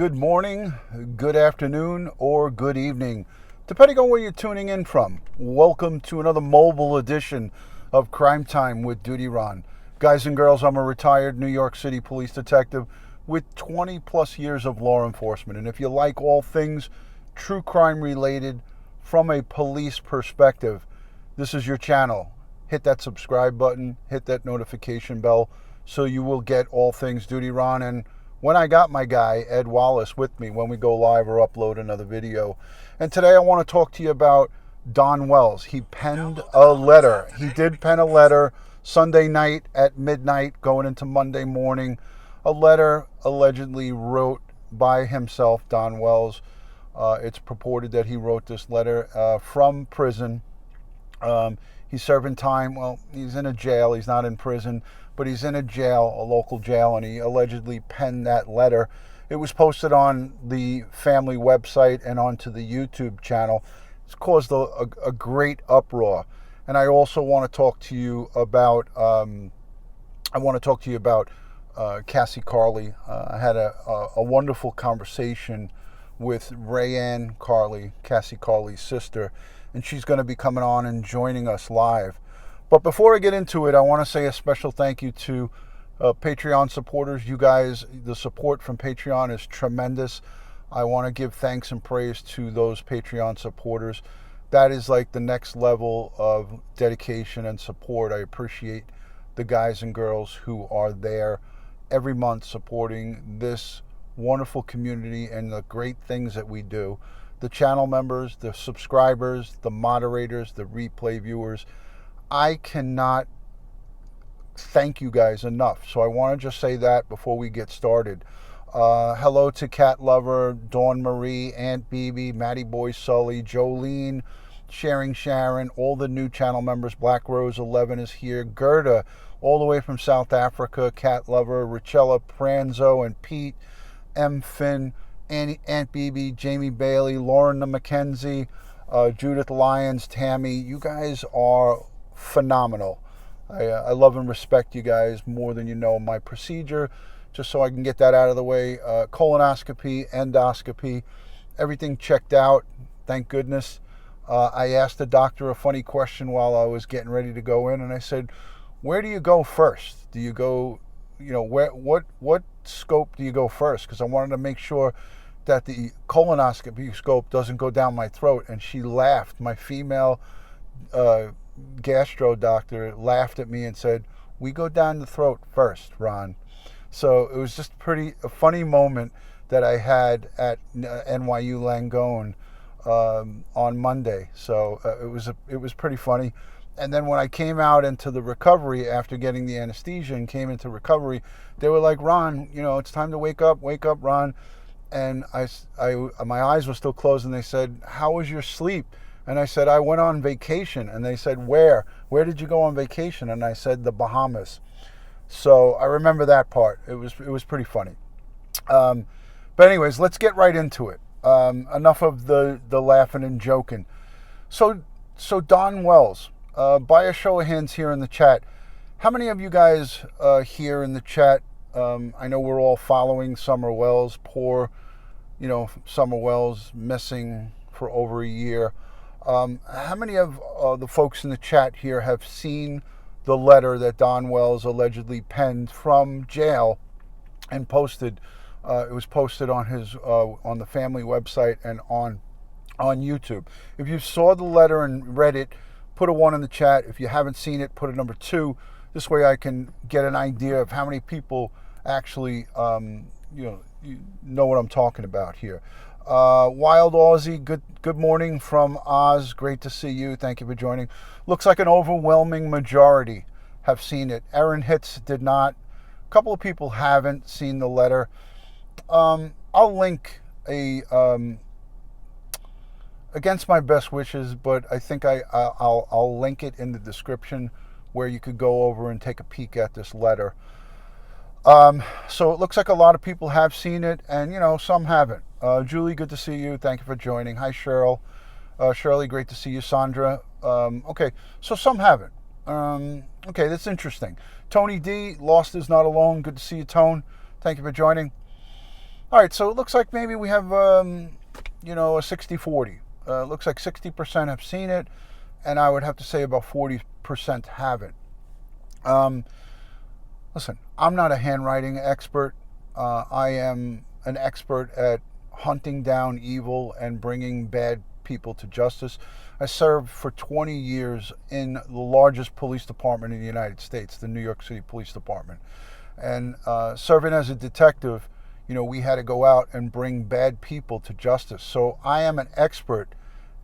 Good morning, good afternoon, or good evening, depending on where you're tuning in from. Welcome to another mobile edition of Crime Time with DutyRon. Guys and girls, I'm a retired New York City police detective with 20 plus years of law enforcement. And if you like all things true crime related from a police perspective, this is your channel. Hit that subscribe button, hit that notification bell so you will get all things DutyRon. And when I got my guy, Ed Wallace, with me when we go live or upload another video. And today I want to talk to you about Don Wells. He penned a letter. He did pen a letter Sunday night at midnight going into Monday morning. A letter allegedly wrote by himself, Don Wells. It's purported that he wrote this letter from prison. He's serving time. Well, he's in a jail. He's not in prison, but he's in a jail, a local jail, and he allegedly penned that letter. It was posted on the family website and onto the YouTube channel. It's caused a great uproar. And I also want to talk to you about Cassie Carli. I had a wonderful conversation with Retired Carli, Cassie Carli's sister, and she's going to be coming on and joining us live. But before I get into it, I want to say a special thank you to Patreon supporters. You guys, the support from Patreon is tremendous. I want to give thanks and praise to those Patreon supporters. That is like the next level of dedication and support. I appreciate the guys and girls who are there every month supporting this wonderful community and the great things that we do. The channel members, the subscribers, the moderators, the replay viewers. I cannot thank you guys enough. So I want to just say that before we get started. Hello to Cat Lover, Dawn Marie, Aunt BB, Maddie Boy Sully, Jolene, Sharon, all the new channel members. Black Rose 11 is here. Gerda, all the way from South Africa. Cat Lover, Richella, Pranzo, and Pete, M. Finn, Aunt BB, Jamie Bailey, Lauren McKenzie, Judith Lyons, Tammy. You guys are phenomenal. I love and respect you guys more than you know. My procedure, just so I can get that out of the way, colonoscopy, endoscopy, everything checked out, thank goodness. I asked the doctor a funny question while I was getting ready to go in, and I said, where do you go first? Do you go, what scope do you go first? Because I wanted to make sure that the colonoscopy scope doesn't go down my throat. And she laughed. My female gastro doctor laughed at me and said, we go down the throat first, Ron. So it was just a funny moment that I had at NYU Langone on Monday. So it was pretty funny. And then when I came out into the recovery after getting the anesthesia and came into recovery, they were like, Ron, it's time to wake up, Ron. And my eyes were still closed, and they said, how was your sleep? And I said, I went on vacation. And they said, where did you go on vacation? And I said, the Bahamas. So I remember that part. It was pretty funny. But anyways, let's get right into it. Enough of the laughing and joking. So Don Wells, by a show of hands here in the chat, how many of you guys here in the chat, I know we're all following Summer Wells, poor, Summer Wells missing for over a year. How many of the folks in the chat here have seen the letter that Don Wells allegedly penned from jail and posted? It was posted on his on the family website and on YouTube. If you saw the letter and read it, put a 1 in the chat. If you haven't seen it, put a number 2. This way I can get an idea of how many people actually you know what I'm talking about here. Wild Aussie, good morning from Oz. Great to see you. Thank you for joining. Looks like an overwhelming majority have seen it. Aaron Hitz did not. A couple of people haven't seen the letter. I'll link against my best wishes, but I think I'll link it in the description where you could go over and take a peek at this letter. So it looks like a lot of people have seen it, and some haven't. Julie, good to see you. Thank you for joining. Hi, Cheryl. Shirley, great to see you. Sandra. Okay, so some haven't. Okay, that's interesting. Tony D, Lost is Not Alone. Good to see you, Tone. Thank you for joining. All right, so it looks like maybe we have, a 60-40. Looks like 60% have seen it, and I would have to say about 40% haven't. Listen, I'm not a handwriting expert. I am an expert at hunting down evil and bringing bad people to justice. I served for 20 years in the largest police department in the United States, the New York City Police Department. And serving as a detective, we had to go out and bring bad people to justice. So I am an expert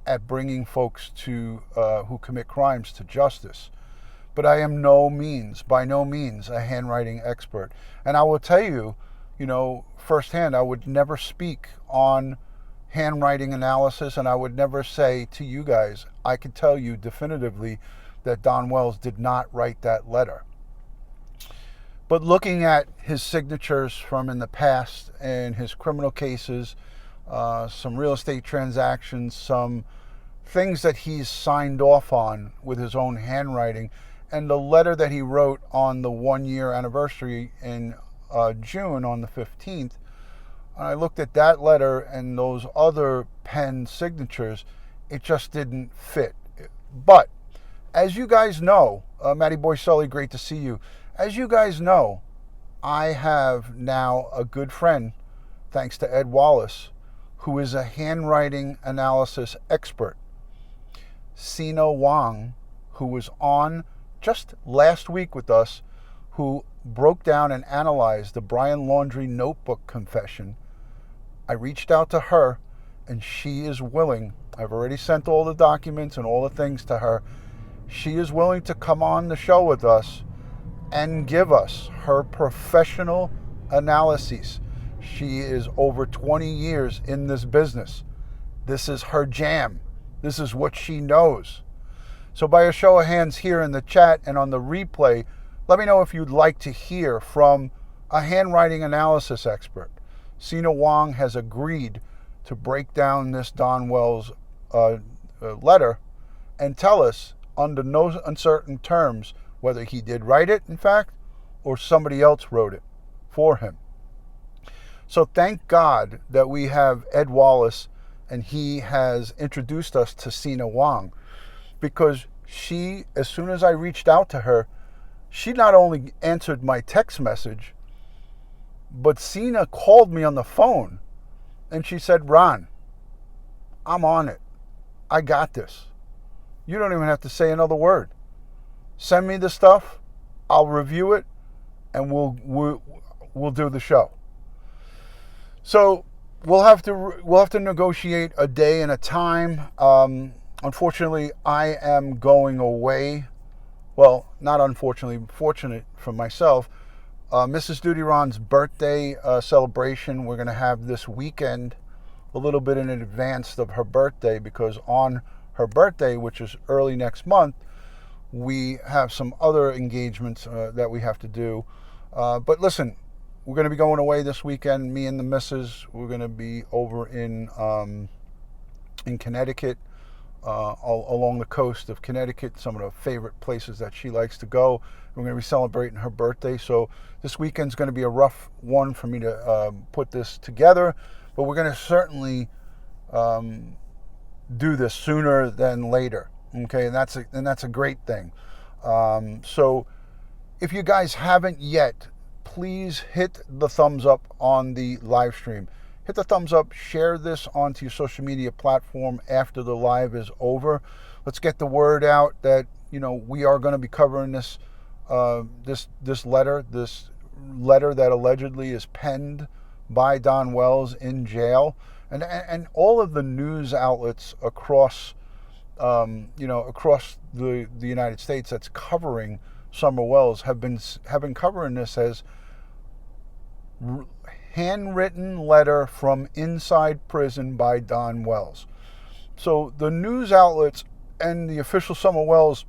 at bringing folks to who commit crimes to justice. But I am by no means, a handwriting expert. And I will tell you, firsthand, I would never speak on handwriting analysis, and I would never say to you guys, I can tell you definitively that Don Wells did not write that letter. But looking at his signatures from in the past and his criminal cases, some real estate transactions, some things that he's signed off on with his own handwriting, and the letter that he wrote on the 1-year anniversary in June on the 15th, I looked at that letter and those other pen signatures, it just didn't fit. But as you guys know, Matty Boy Sully, great to see you. As you guys know, I have now a good friend, thanks to Ed Wallace, who is a handwriting analysis expert. Sina Wang, who was on just last week with us, who broke down and analyzed the Brian Laundrie notebook confession. I reached out to her, and she is willing. I've already sent all the documents and all the things to her. She is willing to come on the show with us and give us her professional analyses. She is over 20 years in this business. This is her jam. This is what she knows. So by a show of hands here in the chat and on the replay, let me know if you'd like to hear from a handwriting analysis expert. Sina Wang has agreed to break down this Don Wells letter and tell us under no uncertain terms whether he did write it, in fact, or somebody else wrote it for him. So thank God that we have Ed Wallace, and he has introduced us to Sina Wang, because she, as soon as I reached out to her, she not only answered my text message, but Sina called me on the phone, and she said, Ron, I'm on it. I got this. You don't even have to say another word. Send me the stuff. I'll review it, and we'll do the show. So we'll have to negotiate a day and a time. Unfortunately, I am going away. Well, not unfortunately, fortunate for myself. Mrs. DutyRon's birthday celebration we're going to have this weekend, a little bit in advance of her birthday, because on her birthday, which is early next month, we have some other engagements that we have to do. But listen, we're going to be going away this weekend. Me and the missus, we're going to be over in Connecticut, along the coast of Connecticut, some of the favorite places that she likes to go. We're going to be celebrating her birthday. So this weekend's going to be a rough one for me to put this together, but we're going to certainly do this sooner than later. Okay, and that's a great thing. So if you guys haven't yet, please hit the thumbs up on the live stream. Hit the thumbs up, share this onto your social media platform after the live is over. Let's get the word out that, we are going to be covering this this letter that allegedly is penned by Don Wells in jail, and all of the news outlets across across the United States that's covering Summer Wells have been covering this as handwritten letter from inside prison by Don Wells. So the news outlets and the official Summer Wells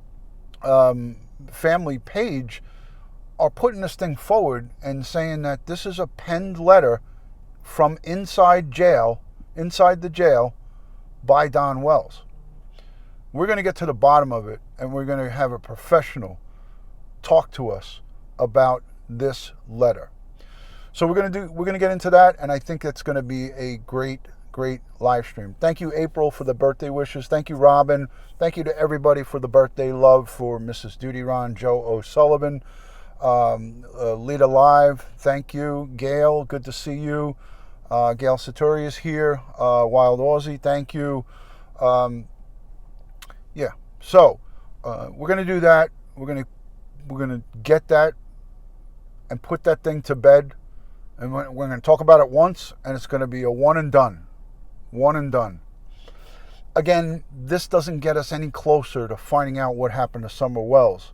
family page are putting this thing forward and saying that this is a penned letter from inside the jail by Don Wells. We're going to get to the bottom of it, and we're going to have a professional talk to us about this letter. So we're gonna get into that, and I think it's gonna be a great live stream. Thank you, April, for the birthday wishes. Thank you, Robin. Thank you to everybody for the birthday love for Mrs. DutyRon, Joe O'Sullivan, Lita Live. Thank you, Gail. Good to see you. Gail Satori is here. Wild Aussie. Thank you. Yeah. So we're gonna do that. We're gonna get that and put that thing to bed. And we're going to talk about it once, and it's going to be a one and done. One and done. Again, this doesn't get us any closer to finding out what happened to Summer Wells.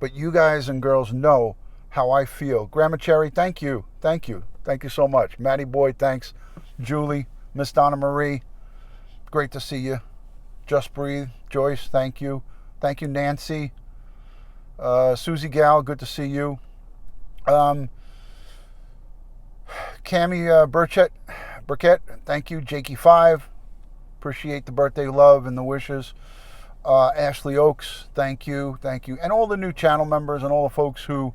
But you guys and girls know how I feel. Grandma Cherry, thank you. Thank you. Thank you so much. Maddie Boy, thanks. Julie, Miss Donna Marie, great to see you. Just Breathe. Joyce, thank you. Thank you, Nancy. Susie Gal, good to see you. Cammie Burkett, thank you. Jakey5, appreciate the birthday love and the wishes. Ashley Oakes, thank you. And all the new channel members and all the folks who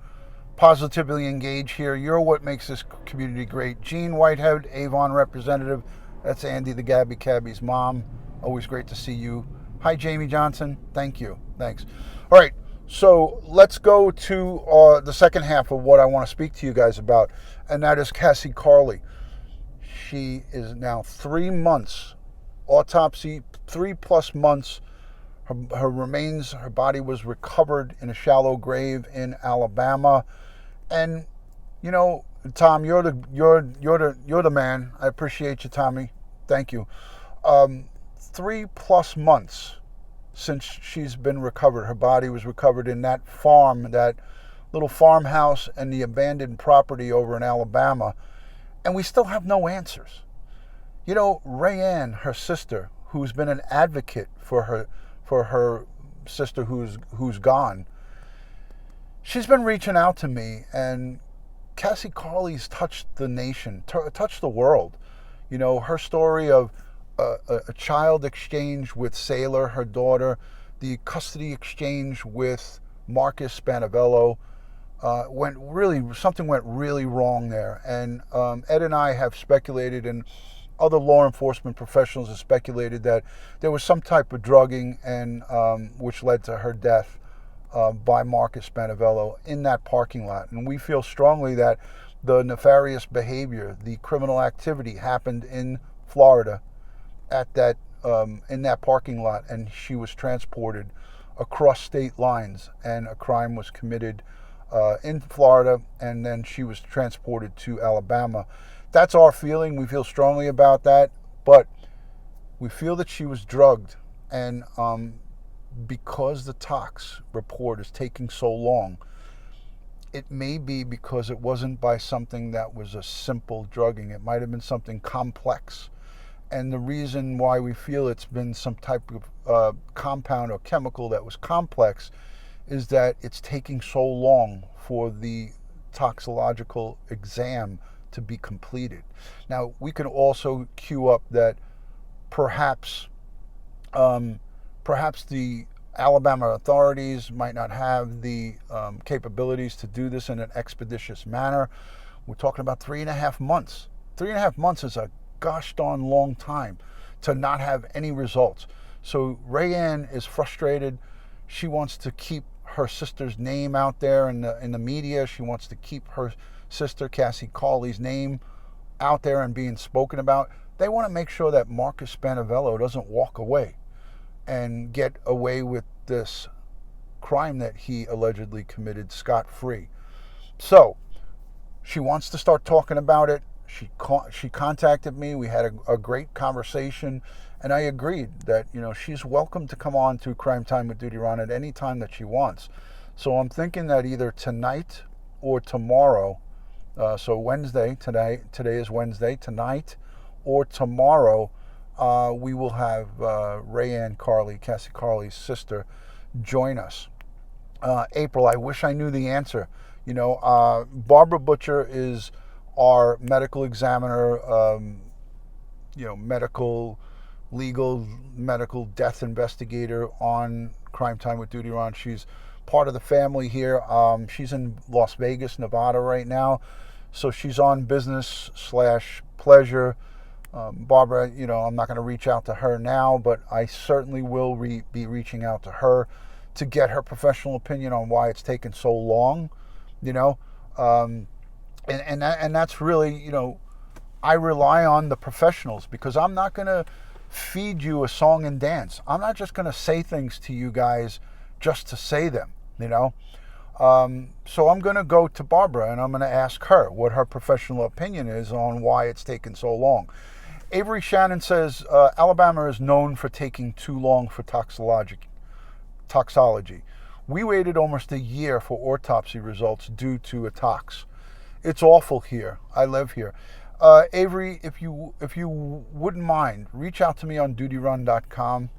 positively engage here. You're what makes this community great. Jean Whitehead, Avon representative. That's Andy the Gabby Cabby's mom. Always great to see you. Hi, Jamie Johnson. Thank you. Thanks. All right. So let's go to the second half of what I want to speak to you guys about, and that is Cassie Carli. She is now 3 months, autopsy, 3+ months. Her remains, her body was recovered in a shallow grave in Alabama. And, you know, Tom, you're the man. I appreciate you, Tommy. Thank you. 3+ months since she's been recovered. Her body was recovered in that farm, that little farmhouse and the abandoned property over in Alabama. And we still have no answers. You know, Rayanne, her sister, who's been an advocate for her sister who's gone, she's been reaching out to me, and Cassie Carli's touched the nation, touched the world. You know, her story of a child exchange with Sailor, her daughter, the custody exchange with Marcus Spanavello, something went really wrong there. And Ed and I have speculated, and other law enforcement professionals have speculated, that there was some type of drugging, and which led to her death by Marcus Spanavello in that parking lot. And we feel strongly that the nefarious behavior, the criminal activity, happened in Florida at that in that parking lot, and she was transported across state lines, and a crime was committed in Florida, and then she was transported to Alabama. That's our feeling. We feel strongly about that, but we feel that she was drugged, and because the tox report is taking so long, it may be because it wasn't by something that was a simple drugging. It might have been something complex. And the reason why we feel it's been some type of compound or chemical that was complex is that it's taking so long for the toxicological exam to be completed. Now, we can also cue up that perhaps the Alabama authorities might not have the capabilities to do this in an expeditious manner. We're talking about 3.5 months. 3.5 months is a gosh darn long time to not have any results. So Rayanne is frustrated. She wants to keep her sister's name out there in the media. She wants to keep her sister Cassie Carli's name out there and being spoken about. They want to make sure that Marcus Spanavello doesn't walk away and get away with this crime that he allegedly committed scot-free. So she wants to start talking about it. She contacted me. We had a great conversation, and I agreed that, you know, she's welcome to come on to Crime Time with DutyRon at any time that she wants. So I'm thinking that either tonight or tomorrow, so Wednesday, today is Wednesday, tonight or tomorrow, we will have Rayanne Carli, Cassie Carli's sister, join us. April, I wish I knew the answer. You know, Barbara Butcher is our medical examiner, medical death investigator on Crime Time with DutyRon. She's part of the family here. She's in Las Vegas, Nevada right now. So she's on business/pleasure. Barbara, I'm not going to reach out to her now, but I certainly will be reaching out to her to get her professional opinion on why it's taken so long, um, and that's really, I rely on the professionals, because I'm not going to feed you a song and dance. I'm not just going to say things to you guys just to say them, So I'm going to go to Barbara and I'm going to ask her what her professional opinion is on why it's taken so long. Avery Shannon says, Alabama is known for taking too long for toxology. We waited almost a year for autopsy results due to a tox. It's awful here. I live here. Avery, if you wouldn't mind, reach out to me on DutyRon.com.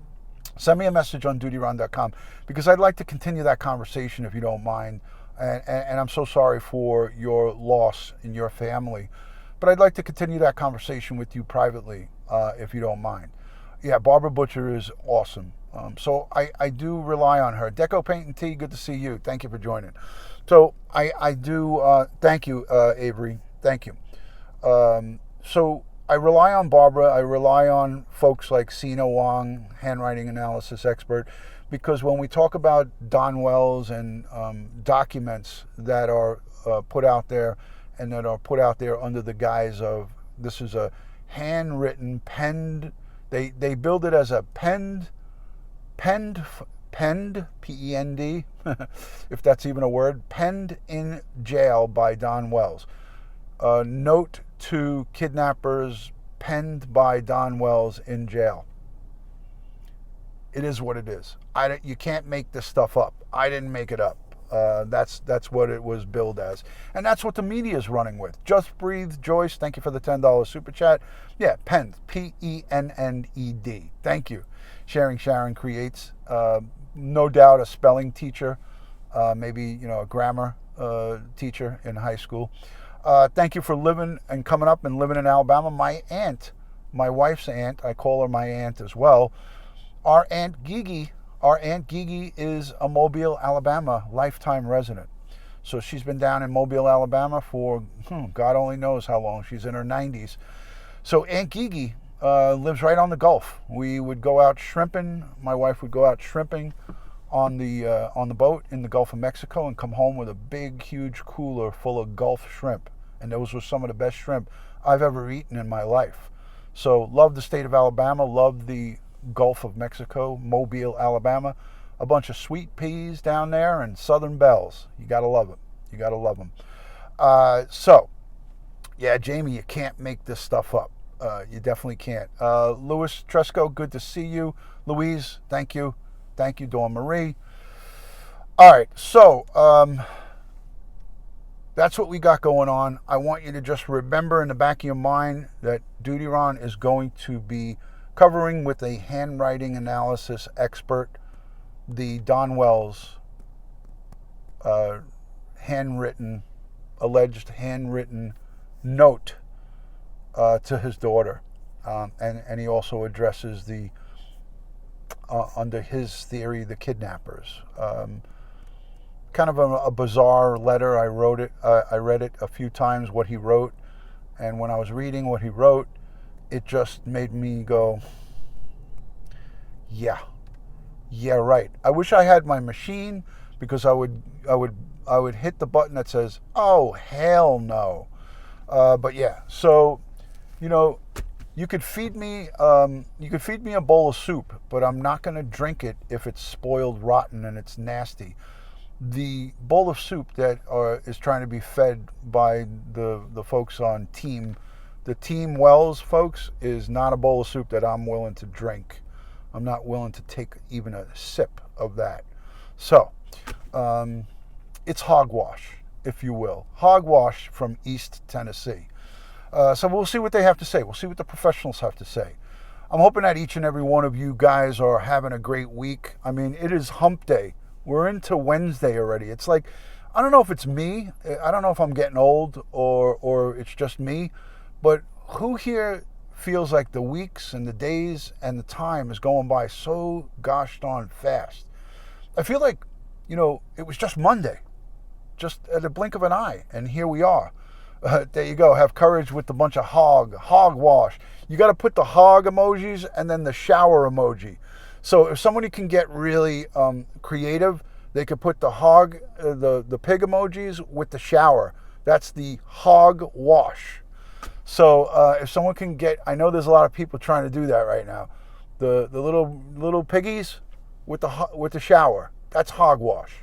Send me a message on DutyRon.com, because I'd like to continue that conversation if you don't mind. And I'm so sorry for your loss in your family. But I'd like to continue that conversation with you privately, if you don't mind. Yeah, Barbara Butcher is awesome. So I do rely on her. Deco Paint and Tea, good to see you. Thank you for joining. So I do, thank you, Avery. Thank you. So I rely on Barbara. I rely on folks like Sina Wong, handwriting analysis expert, because when we talk about Don Wells and documents that are put out there, and that are put out there under the guise of, this is a handwritten, penned, they build it as a penned, P-E-N-D, if that's even a word, penned in jail by Don Wells. Note to kidnappers, penned by Don Wells in jail. It is what it is. You can't make this stuff up. I didn't make it up. That's what it was billed as. And that's what the media is running with. Just Breathe, Joyce, thank you for the $10 super chat. Yeah, penned, P-E-N-N-E-D. Thank you. Sharon Creates. No doubt a spelling teacher, maybe, a grammar teacher in high school. Thank you for living and coming up and living in Alabama. My aunt, my wife's aunt, I call her my aunt as well. Our Aunt Gigi is a Mobile, Alabama lifetime resident. So she's been down in Mobile, Alabama for God only knows how long. She's in her 90s. So Aunt Gigi lives right on the Gulf. We would go out shrimping. My wife would go out shrimping on the boat in the Gulf of Mexico and come home with a big, huge cooler full of Gulf shrimp. And those were some of the best shrimp I've ever eaten in my life. So love the state of Alabama. Love the Gulf of Mexico, Mobile, Alabama. A bunch of sweet peas down there and Southern Bells. You got to love them. You got to love them. So, yeah, Jamie, you can't make this stuff up. You definitely can't. Louis Tresco, good to see you. Louise, thank you. Thank you, Dawn Marie. All right, so that's what we got going on. I want you to just remember in the back of your mind that DutyRon is going to be covering with a handwriting analysis expert the Don Wells alleged handwritten note to his daughter. And he also addresses the, under his theory, the kidnappers. Kind of a bizarre letter. I read it a few times, what he wrote. And when I was reading what he wrote, it just made me go, yeah, right. I wish I had my machine, because I would hit the button that says, oh, hell no. But yeah, so, you could feed me a bowl of soup, but I'm not going to drink it if it's spoiled rotten and it's nasty. The bowl of soup that is trying to be fed by the folks on the Team Wells folks is not a bowl of soup that I'm willing to drink. I'm not willing to take even a sip of that. So, it's hogwash, if you will. Hogwash from East Tennessee. So we'll see what they have to say. We'll see what the professionals have to say. I'm hoping that each and every one of you guys are having a great week. I mean, it is hump day. We're into Wednesday already. It's like, I don't know if it's me. I don't know if I'm getting old or it's just me. But who here feels like the weeks and the days and the time is going by so gosh darn fast? I feel like, it was just Monday, just at a blink of an eye, and here we are. There you go. Have courage with the bunch of hogwash. You got to put the hog emojis and then the shower emoji. So if somebody can get really creative, they could put the the pig emojis with the shower. That's the hogwash. So if someone can get, I know there's a lot of people trying to do that right now. The little piggies with the shower. That's hogwash.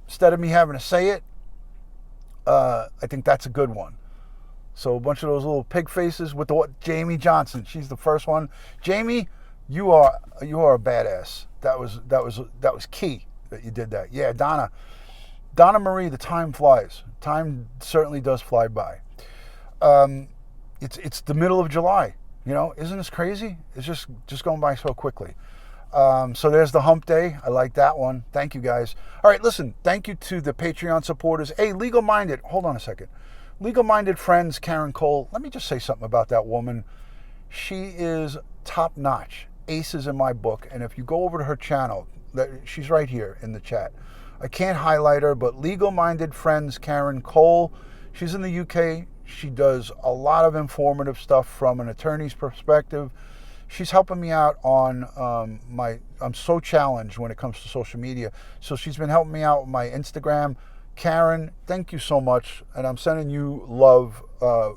Instead of me having to say it, I think that's a good one. So a bunch of those little pig faces with Jamie Johnson. She's the first one. Jamie, you are a badass. That was key that you did that. Yeah, Donna Marie. The time flies. Time certainly does fly by. It's the middle of July. You know, isn't this crazy? It's just going by so quickly. So there's the hump day. I like that one. Thank you, guys. All right, listen, thank you to the Patreon supporters. Hey, Legal Minded, hold on a second. Legal Minded friends, Karen Cole, let me just say something about that woman. She is top notch. Aces in my book. And if you go over to her channel, she's right here in the chat. I can't highlight her, but Legal Minded friends, Karen Cole, she's in the UK. She does a lot of informative stuff from an attorney's perspective. She's helping me out on I'm so challenged when it comes to social media. So she's been helping me out with my Instagram. Karen, thank you so much. And I'm sending you love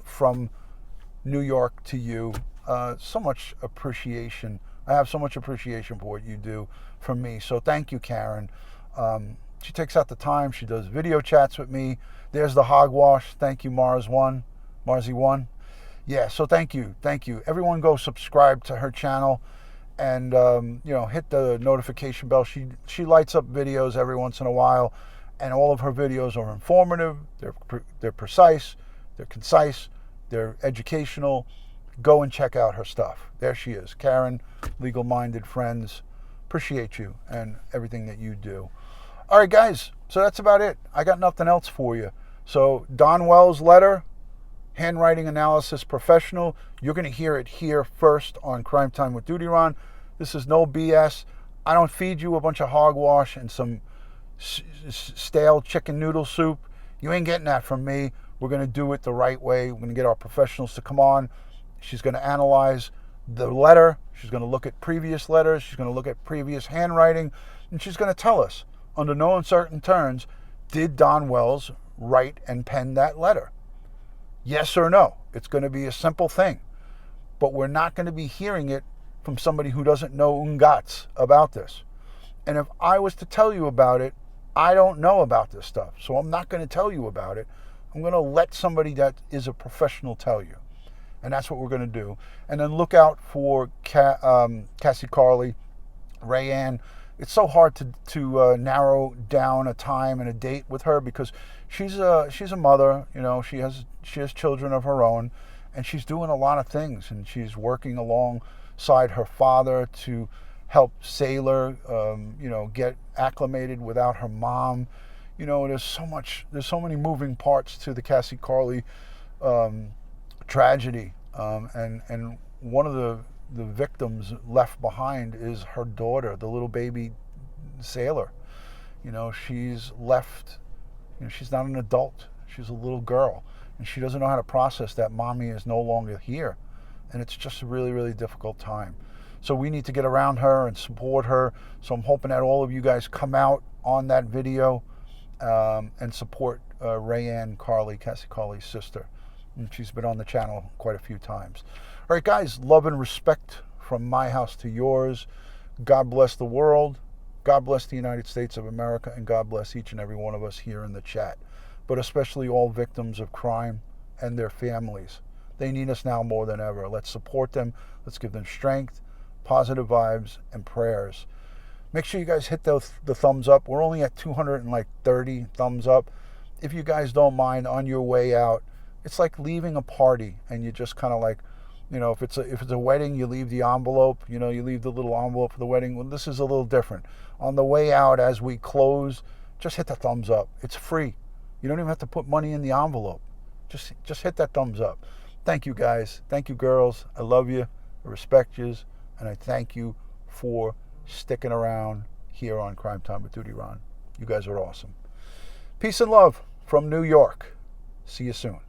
from New York to you. So much appreciation. I have so much appreciation for what you do for me. So thank you, Karen. She takes out the time. She does video chats with me. There's the hogwash. Thank you, Marzi1. Yeah, so thank you. Everyone go subscribe to her channel and, hit the notification bell. She lights up videos every once in a while, and all of her videos are informative. They're precise. They're concise. They're educational. Go and check out her stuff. There she is. Karen, Legal Minded friends. Appreciate you and everything that you do. All right, guys. So that's about it. I got nothing else for you. So Don Wells' letter, handwriting analysis professional. You're going to hear it here first on Crime Time with DutyRon. This is no BS. I don't feed you a bunch of hogwash and some stale chicken noodle soup. You ain't getting that from me. We're going to do it the right way. We're going to get our professionals to come on. She's going to analyze the letter. She's going to look at previous letters. She's going to look at previous handwriting. And she's going to tell us, under no uncertain terms, did Don Wells write and pen that letter? Yes or no. It's going to be a simple thing. But we're not going to be hearing it from somebody who doesn't know ungats about this. And if I was to tell you about it, I don't know about this stuff. So I'm not going to tell you about it. I'm going to let somebody that is a professional tell you. And that's what we're going to do. And then look out for Cassie Carli, Rayanne. It's so hard to narrow down a time and a date with her because she's a mother. You know, she has children of her own, and she's doing a lot of things. And she's working alongside her father to help Sailor, get acclimated without her mom. You know, there's so many moving parts to the Cassie Carli tragedy, and one of the victims left behind is her daughter, the little baby Sailor. You know, she's left. You know, she's not an adult. She's a little girl, and she doesn't know how to process that mommy is no longer here, and it's just a really, really difficult time. So we need to get around her and support her. So I'm hoping that all of you guys come out on that video and support Rayanne Carli, Cassie Carli's sister. And she's been on the channel quite a few times. All right, guys, love and respect from my house to yours. God bless the world. God bless the United States of America, and God bless each and every one of us here in the chat, but especially all victims of crime and their families. They need us now more than ever. Let's support them. Let's give them strength, positive vibes, and prayers. Make sure you guys hit the thumbs up. We're only at 230 thumbs up. If you guys don't mind, on your way out, it's like leaving a party, and you just kind of like, you know, if it's a wedding, you leave the envelope. You know, you leave the little envelope for the wedding. Well, this is a little different. On the way out, as we close, just hit the thumbs up. It's free. You don't even have to put money in the envelope. Just hit that thumbs up. Thank you, guys. Thank you, girls. I love you. I respect you. And I thank you for sticking around here on Crime Time with DutyRon. You guys are awesome. Peace and love from New York. See you soon.